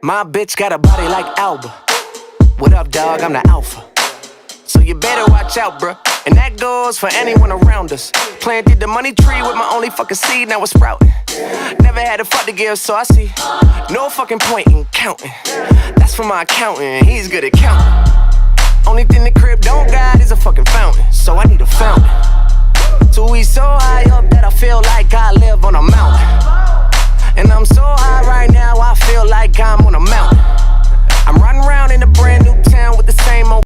My bitch got a body like Alba. What up, dog? I'm the alpha. So you better watch out, bruh. And that goes for anyone around us. Planted the money tree with my only fucking seed, now it's sprouting. Never had a fuck to give, so I see no fucking point in counting. That's for my accountant, he's good at counting. Only thing the crib don't got is a fucking fountain, so I need a fountain. Till we so high up that